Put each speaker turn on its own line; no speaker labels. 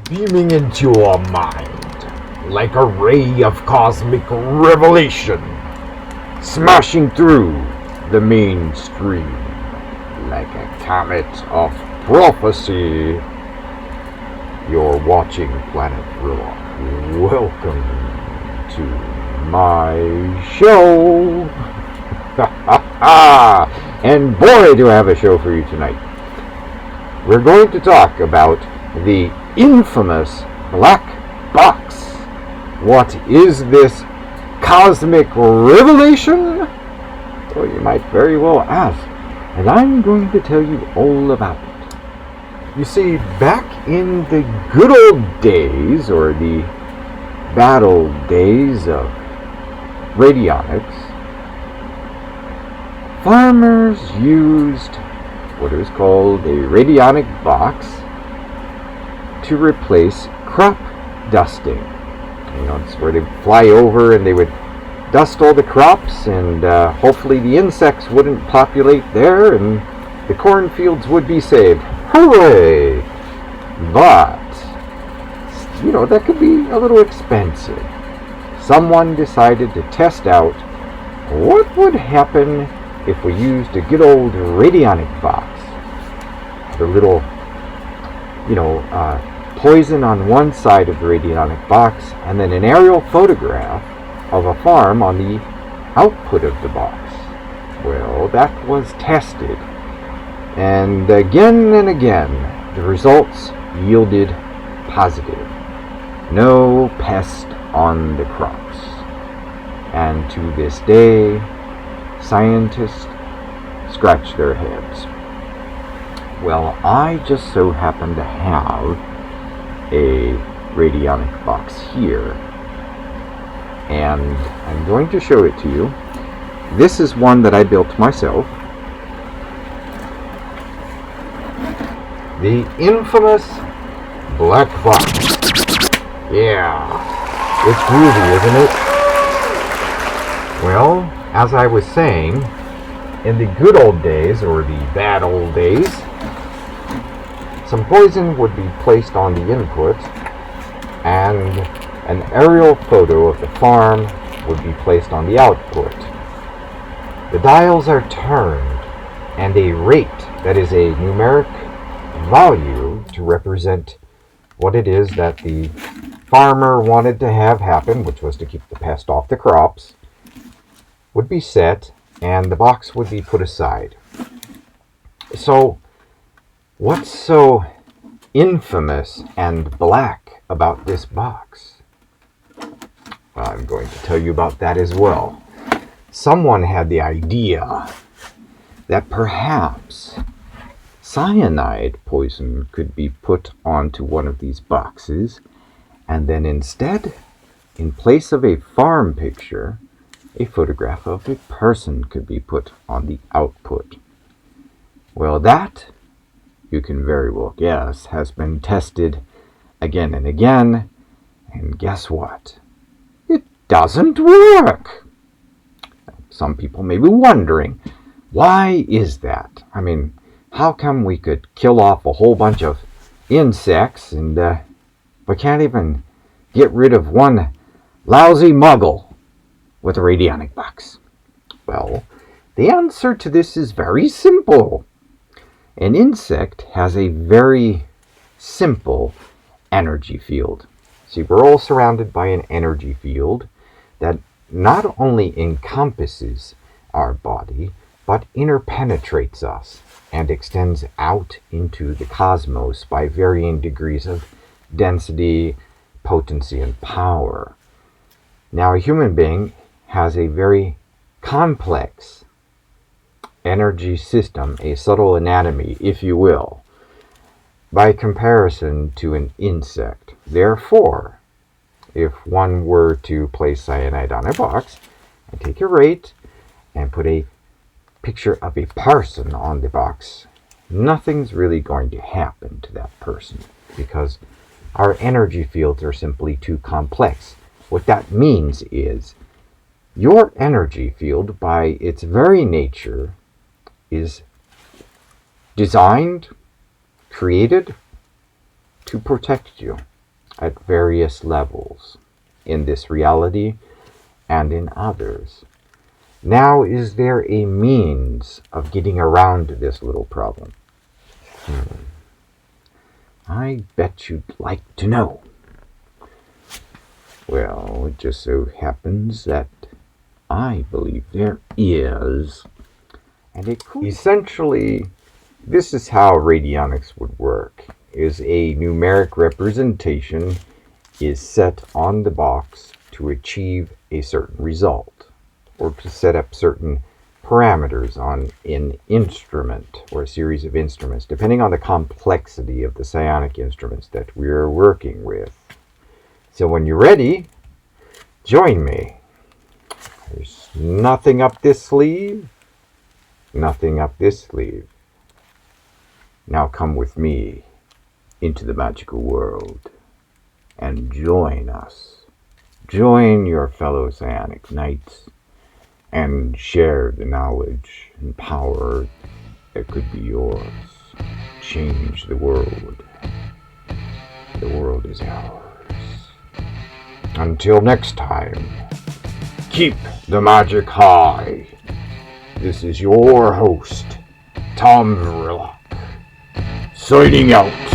beaming into your mind like a ray of cosmic revelation, smashing through the mainstream like a comet of prophecy. You're watching Planet Vrilock. Welcome to my show. And boy, do I have a show for you tonight. We're going to talk about the infamous black box. What is this cosmic revelation? Well, you might very well ask, and I'm going to tell you all about it. You see, back in the good old days, or the bad old days of radionics, farmers used what is called a radionic box to replace crop dusting. You know, it's where they fly over and they would dust all the crops, and hopefully the insects wouldn't populate there and the cornfields would be saved. Hooray! But, you know, that could be a little expensive. Someone decided to test out what would happen if we used a good old radionic box. The little, poison on one side of the radionic box, and then an aerial photograph of a farm on the output of the box. Well, that was tested, and again, the results yielded positive. No pest on the crops. And to this day, scientists scratch their heads. Well, I just so happen to have a radionic box here, and I'm going to show it to you. This is one that I built myself. The infamous black box. Yeah, it's groovy, isn't it? Well, as I was saying, in the good old days, or the bad old days, some poison would be placed on the input, and an aerial photo of the farm would be placed on the output. The dials are turned, and a rate, that is a numeric value to represent what it is that the farmer wanted to have happen, which was to keep the pest off the crops, would be set, and the box would be put aside. So, what's so infamous and black about this box? Well, I'm going to tell you about that as well. Someone had the idea that perhaps cyanide poison could be put onto one of these boxes, and then instead, in place of a farm picture, a photograph of a person could be put on the output. Well, that, you can very well guess, has been tested again and again, and guess what? It doesn't work! Some people may be wondering, why is that? I mean, how come we could kill off a whole bunch of insects and we can't even get rid of one lousy muggle with a radionic box? Well, the answer to this is very simple. An insect has a very simple energy field. See, we're all surrounded by an energy field that not only encompasses our body, but interpenetrates us and extends out into the cosmos by varying degrees of density, potency, and power. Now, a human being has a very complex energy system, a subtle anatomy, if you will, by comparison to an insect. Therefore, if one were to place cyanide on a box and take a rate and put a picture of a person on the box, nothing's really going to happen to that person because our energy fields are simply too complex. What that means is your energy field, by its very nature, is designed, created to protect you. at various levels in this reality and in others. Now, is there a means of getting around this little problem? I bet you'd like to know. Well, it just so happens that I believe there is. And it could. Essentially, this is how radionics would work. Is a numeric representation is set on the box to achieve a certain result, or to set up certain parameters on an instrument or a series of instruments, depending on the complexity of the psionic instruments that we're working with. So when you're ready, join me. There's nothing up this sleeve, nothing up this sleeve. Now come with me into the magical world and join us. Join your fellow psionic knights and share the knowledge and power that could be yours. Change the world. The world is ours. Until next time, keep the magic high. This is your host, Tom Vrilock, signing out.